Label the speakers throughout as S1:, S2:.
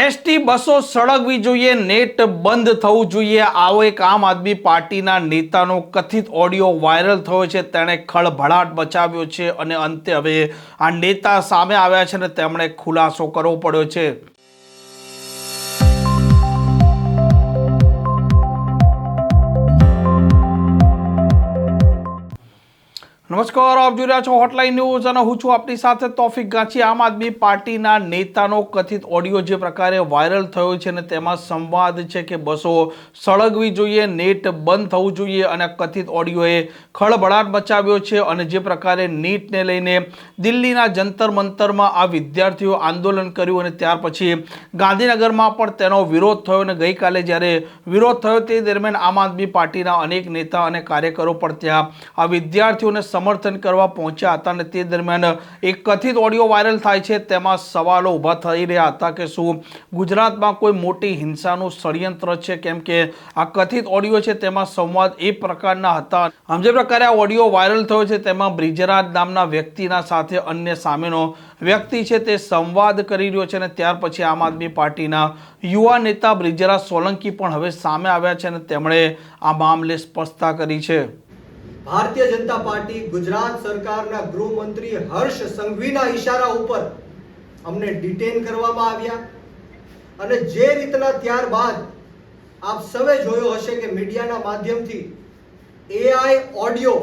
S1: ST બસો સળગવી જોઈએ, net બંધ થવું જોઈએ, આવો એક આમ આદમી પાર્ટીના નેતાનો કથિત ઓડિયો વાયરલ થયો છે. તેણે ખળભળાટ મચાવ્યો છે અને અંતે હવે આ નેતા સામે આવ્યા છે અને તેમણે ખુલાસો કરવો પડ્યો છે. નમસ્કાર, આપ જોઈ રહ્યા છો હોટલાઇન ન્યૂઝ અને હું છું આપની સાથે તોફિક ગાંચી. આમ આદમી પાર્ટીના નેતાનો કથિત ઓડિયો જે પ્રકારે વાયરલ થયો છે અને તેમાં સંવાદ છે કે બસો સળગવી જોઈએ, નેટ બંધ થવું જોઈએ અને કથિત ઓડિયોએ ખળભળાટ મચાવ્યો છે. અને જે પ્રકારે નીટને લઈને દિલ્હીના જંતર મંતરમાં આ વિદ્યાર્થીઓ આંદોલન કર્યું અને ત્યાર પછી ગાંધીનગરમાં પણ તેનો વિરોધ થયો અને ગઈકાલે જ્યારે વિરોધ થયો તે દરમિયાન આમ આદમી પાર્ટીના અનેક નેતા અને કાર્યકરો પણ ત્યાં આ વિદ્યાર્થીઓને સમર્થન કરવા પહોંચ્યા હતા અને તે દરમિયાન એક કથિત ઓડિયો વાયરલ થાય છે. તેમાં સવાલો ઊભા થઈ રહ્યા હતા કે શું ગુજરાતમાં કોઈ મોટી હિંસાનું ષડયંત્ર છે, કેમ કે આ કથિત ઓડિયો છે તેમાં સંવાદ એ પ્રકારના હતા. આમ જે પ્રકારે આ ઓડિયો વાયરલ થયો છે તેમાં બ્રિજરાજ નામના વ્યક્તિના સાથે અન્ય સામેનો વ્યક્તિ છે તે સંવાદ કરી રહ્યો છે અને ત્યાર પછી આમ આદમી પાર્ટીના યુવા નેતા બ્રિજરાજ સોલંકી પણ હવે સામે આવ્યા છે અને તેમણે આ મામલે સ્પષ્ટતા કરી છે.
S2: ભારતીય જનતા પાર્ટી ગુજરાત સરકારના ગૃહમંત્રી હર્ષ સંઘવીના ઈશારા ઉપર અમને ડિટેન કરવામાં આવ્યા અને જે રીતના ત્યારબાદ આપ સૌએ જોયો હશે કે મીડિયાના માધ્યમથી એઆઈ ઓડિયો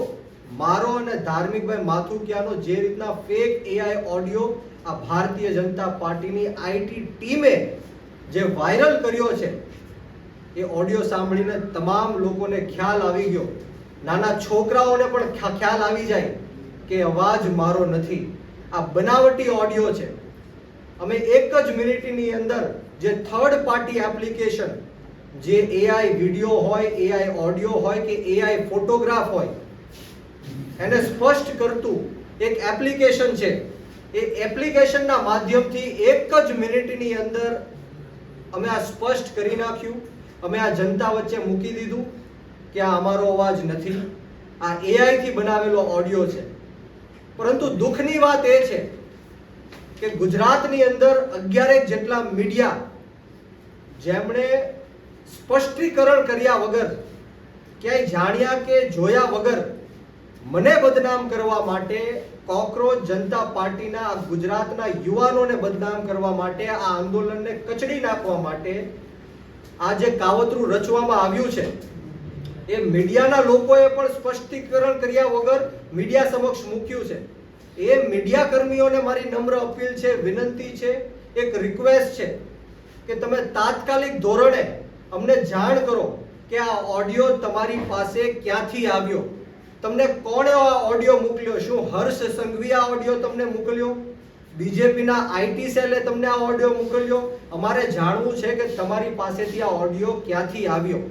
S2: મારો અને ધાર્મિકભાઈ માથુકિયાનો જે રીતના ફેક એઆઈ ઓડિયો આ ભારતીય જનતા પાર્ટીની આઈટી ટીમે જે વાયરલ કર્યો છે એ ઓડિયો સાંભળીને તમામ લોકોને ખ્યાલ આવી ગયો, નાના છોકરાઓને પણ ખ્યાલ આવી જાય કે અવાજ મારો નથી, આ બનાવટી ઓડિયો છે. અમે એક જ મિનિટની અંદર જે થર્ડ પાર્ટી એપ્લિકેશન જે એઆઈ વિડીયો હોય, એઆઈ ઓડિયો હોય કે એઆઈ ફોટોગ્રાફ હોય એને સ્પષ્ટ કરતું એક એપ્લિકેશન છે, એ એપ્લિકેશનના માધ્યમથી એક જ મિનિટની અંદર અમે આ સ્પષ્ટ કરી નાખ્યું. અમે આ જનતા વચ્ચે મૂકી દીધું કે આ અમારો અવાજ નથી, આ એઆઈ થી બનાવેલો ઓડિયો છે. પરંતુ દુઃખની વાત એ છે કે ગુજરાતની અંદર 11 જેટલા મીડિયા જેમણે સ્પષ્ટીકરણ કર્યા વગર, ક્યાંય જાણ્યા કે જોયા વગર મને બદનામ કરવા માટે, કોકરોચ જનતા પાર્ટીના ગુજરાતના યુવાનોને બદનામ કરવા માટે, આ આંદોલનને કચડી નાખવા માટે આ જે કાવતરું રચવામાં આવ્યું છે એ મીડિયાના લોકોએ પણ સ્પષ્ટીકરણ કર્યા વગર મીડિયા સમક્ષ મૂક્યું છે. એ મીડિયા કર્મીઓને મારી નમ્ર અપીલ છે, વિનંતી છે, એક રિક્વેસ્ટ છે કે તમે તાત્કાલિક ધોરણે અમને જાણ કરો કે આ ઓડિયો તમારી પાસે ક્યાંથી આવ્યો, તમને કોણે આ ઓડિયો મોકલ્યો, શું હર્ષ સંઘવી આ ઓડિયો તમને મોકલ્યો, બીજેપીના આઈટી સેલે તમને આ ઓડિયો મોકલ્યો? અમારે જાણવું છે કે તમારી પાસેથી આ ઓડિયો ક્યાંથી આવ્યો.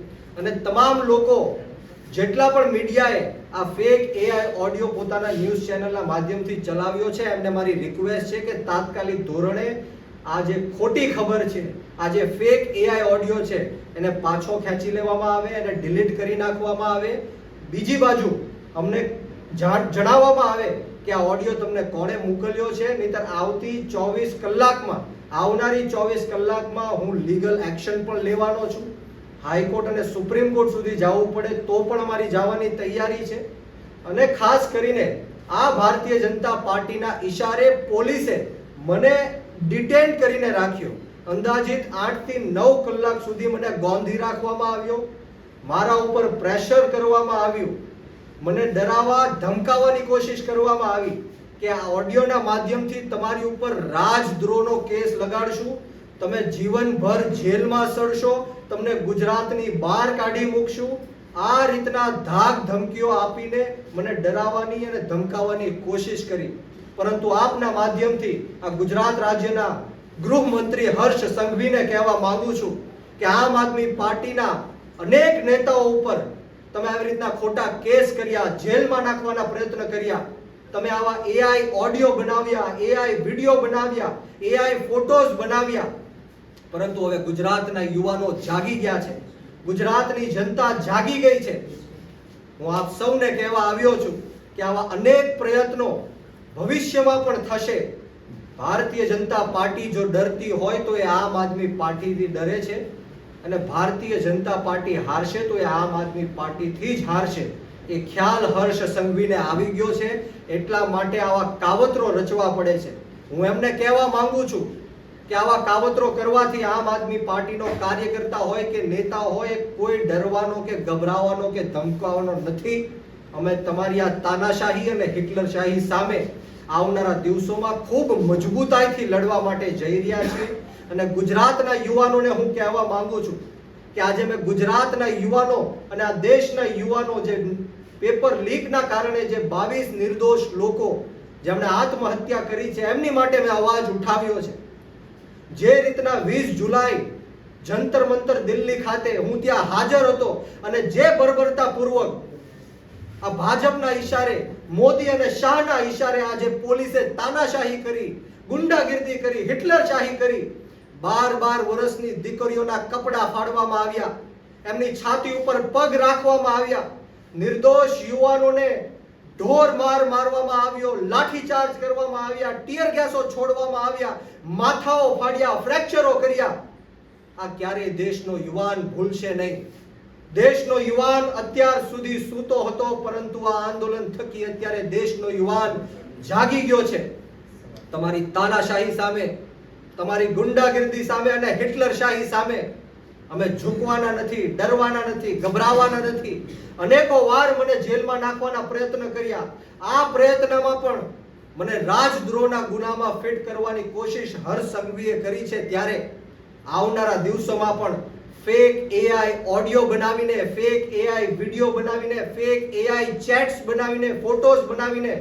S2: અને તમામ લોકો જેટલા પણ મીડિયાએ આ ફેક એઆઈ ઓડિયો પોતાના ન્યૂઝ ચેનલના માધ્યમથી ચલાવ્યો છે એમને મારી રિક્વેસ્ટ છે કે તાત્કાલિક ધોરણે આ જે ખોટી ખબર છે, આ જે ફેક એઆઈ ઓડિયો છે એને પાછો ખેંચી લેવામાં આવે અને ડિલીટ કરી નાખવામાં આવે. બીજી બાજુ અમને જણાવવામાં આવે કે આ ઓડિયો તમને કોણે મોકલ્યો છે, નહીતર આવતી 24 કલાકમાં, આવનારી 24 કલાકમાં હું લીગલ એક્શન પણ લેવાનો છું. હાઈકોર્ટ અને સુપ્રીમ કોર્ટ સુધી જવું પડે તો પણ અમારી જવાની તૈયારી છે. અને ખાસ કરીને આ ભારતીય જનતા પાર્ટીના ઈશારે પોલીસે મને ડિટેન કરીને રાખ્યો. અંદાજિત 8 થી 9 કલાક સુધી મને ગોંધી રાખવામાં આવ્યો, મારા ઉપર પ્રેશર કરવામાં આવ્યું, મને ડરાવવા ધમકાવવાની કોશિશ કરવામાં આવી કે આ ઓડિયોના માધ્યમથી તમારી ઉપર રાજદ્રોહનો કેસ લગાડશું, તમે જીવનભર જેલમાં સડશો, તમને ગુજરાતની બહાર કાઢી મૂકશું. આ રીતના ધાક ધમકીઓ આપીને મને ડરાવવાની અને ધમકાવવાની કોશિશ કરી. પરંતુ આપના માધ્યમથી આ ગુજરાત રાજ્યના ગૃહમંત્રી હર્ષ સંઘવીને કહેવા માંગુ છું કે આમ આદમી પાર્ટીના અનેક નેતાઓ ઉપર તમે આવી રીતના ખોટા કેસ કર્યા, જેલમાં નાખવાના પ્રયત્ન કર્યા, તમે આવા એઆઈ ઓડિયો બનાવ્યા, એઆઈ વિડીયો બનાવ્યા, એઆઈ ફોટોઝ બનાવ્યા. પરંતુ હવે ગુજરાતના યુવાનો જાગી ગયા છે, ગુજરાતની જનતા જાગી ગઈ છે. હું આપ સૌને કહેવા આવ્યો છું કે આવા અનેક પ્રયત્નો ભવિષ્યમાં પણ થશે. ભારતીય જનતા પાર્ટી જો ડરતી હોય તો એ આમ આદમી પાર્ટીથી ડરે છે, અને ભારતીય જનતા પાર્ટી હારશે તો એ આમ આદમી પાર્ટીથી જ હારશે. એ ખ્યાલ હર્ષ સંઘવીને આવી ગયો છે, એટલા માટે આવા કાવતરો રચવા પડે છે. હું એમને કહેવા માંગુ છું કે આવા કાવતરો કરવાથી આમ આદમી પાર્ટીનો કાર્યકર્તા હોય કે નેતા હોય કોઈ ડરવાનો કે ગભરાવાનો કે ધમકાવવાનો નથી. અમે તમારી આ તાનાશાહી અને હિટલરશાહી સામે આવનારા દિવસોમાં ખૂબ મજબૂતાઈથી લડવા માટે જઈ રહ્યા છીએ. અને ગુજરાતના યુવાનોને હું કહેવા માંગુ છું કે આજે મેં ગુજરાતના યુવાનો અને આ દેશના યુવાનો જે પેપર લીકના કારણે જે 22 નિર્દોષ લોકો જેમણે આત્મહત્યા કરી છે એમની માટે મેં અવાજ ઉઠાવ્યો છે. જે રીતના 20 જુલાઈ જંતર મંતર દિલ્હી ખાતે હું ત્યાં હાજર હતો અને જે બર્બરતાપૂર્વક આ ભાજપના ઈશારે, મોદી અને શાહના ઈશારે આજે પોલીસે તાનાશાહી કરી, ગુંડાગીર્દી કરી, હિટલરશાહી કરી, 12 વર્ષની દીકરીઓના કપડા ફાડવામાં આવ્યા, એમની છાતી ઉપર પગ રાખવામાં આવ્યા, નિર્દોષ યુવાનોને ઢોર માર મારવામાં આવ્યો, લાઠીચાર્જ કરવામાં આવ્યા, ટીયર ગેસો છોડવામાં આવ્યા, માથાઓ ફાડ્યા, ફ્રેક્ચરો કર્યા. આ ક્યારેય દેશનો યુવાન ભૂલશે નહીં. દેશનો યુવાન અત્યાર સુધી સૂતો હતો, પરંતુ આ આંદોલન થકી અત્યારે દેશનો યુવાન જાગી ગયો છે. તમારી તાનાશાહી સામે, તમારી ગુંડાગીર્દી સામે અને હિટલરશાહી સામે અમે ઝૂકવાના નથી, ડરવાના નથી, ગભરાવાના નથી. અનેકો વાર મને જેલમાં નાખવાના પ્રયત્ન કર્યા. આ પ્રયત્નમાં પણ મને રાજદ્રોહના ગુનામાં ફિટ કરવાની કોશિશ હર્ષ સંઘવીએ કરી છે. ત્યારે આવનારા દિવસોમાં પણ ફેક એઆઈ ઓડિયો બનાવીને, ફેક એઆઈ વિડિયો બનાવીને, ફેક એઆઈ ચેટ્સ બનાવીને, ફોટોઝ બનાવીને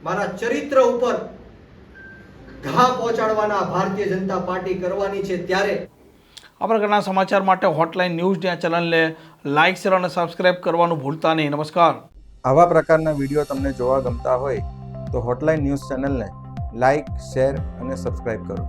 S2: મારા ચરિત્ર ઉપર ઘા પહોંચાડવાના ભારતીય જનતા પાર્ટી કરવાની છે. ત્યારે
S1: આ પ્રકારના સમાચાર માટે હોટલાઇન ન્યૂઝ ચેનલને લાઇક, શેર અને સબસ્ક્રાઇબ કરવાનું ભૂલતા નહીં. નમસ્કાર.
S3: આવા પ્રકારના વિડીયો તમને જોવા ગમતા હોય તો હોટલાઇન ન્યૂઝ ચેનલને લાઇક, શેર અને સબસ્ક્રાઇબ કરો.